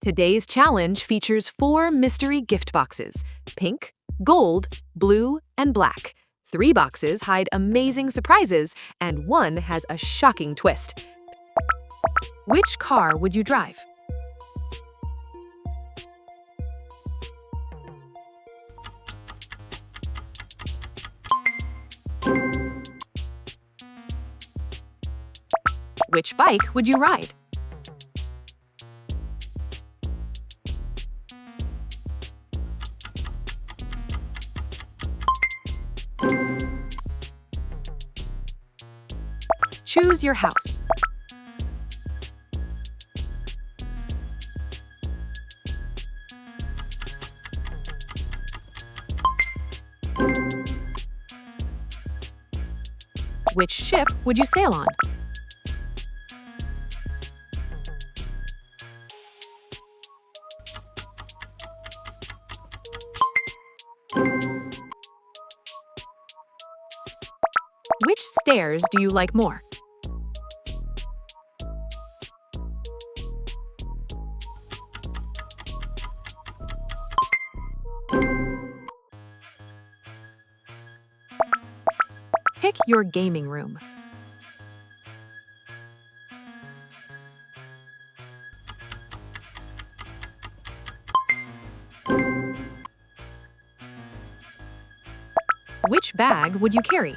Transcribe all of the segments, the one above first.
Today's challenge features 4 mystery gift boxes: pink, gold, blue, and black. 3 boxes hide amazing surprises, and 1 has a shocking twist. Which car would you drive? Which bike would you ride? Choose your house. Which ship would you sail on? Which stairs do you like more? Pick your gaming room. Which bag would you carry?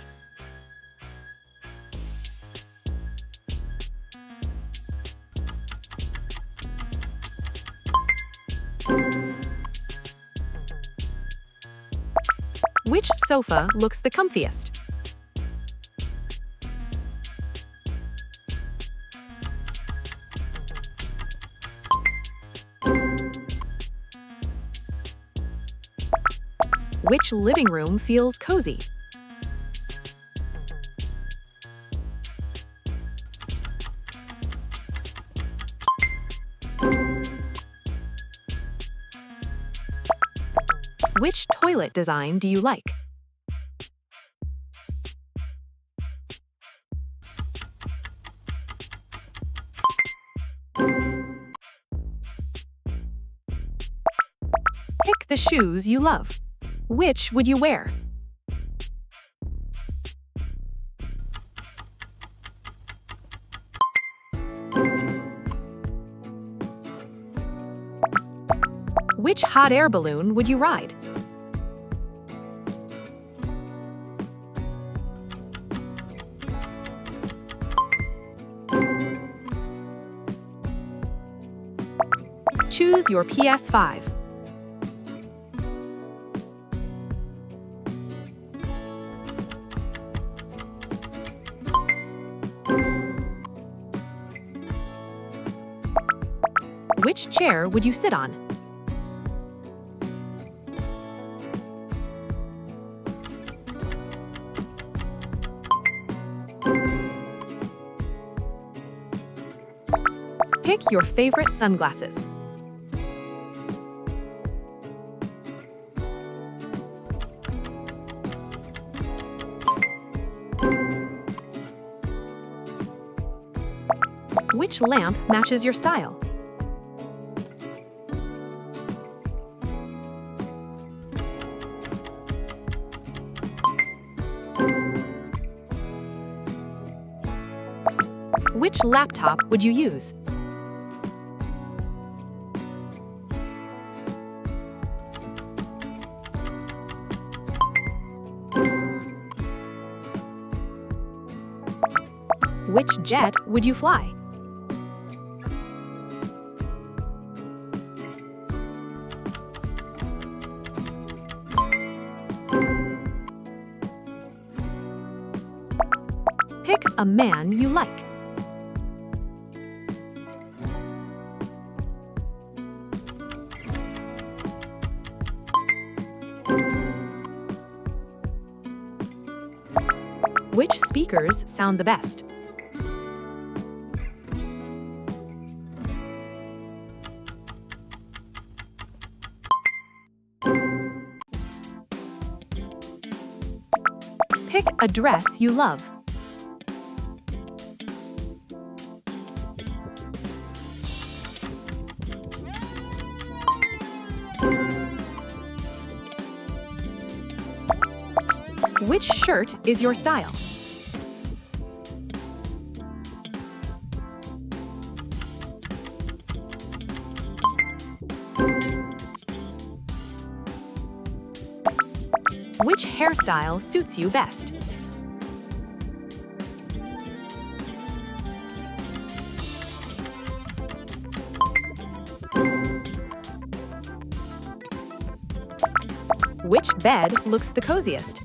Which sofa looks the comfiest? Which living room feels cozy? Which toilet design do you like? Pick the shoes you love. Which would you wear? Which hot air balloon would you ride? Choose your PS5. Which chair would you sit on? Pick your favorite sunglasses. Which lamp matches your style? Which laptop would you use? Which jet would you fly? Pick a man you like. Which speakers sound the best? Pick a dress you love. Which shirt is your style? Which hairstyle suits you best? Which bed looks the coziest?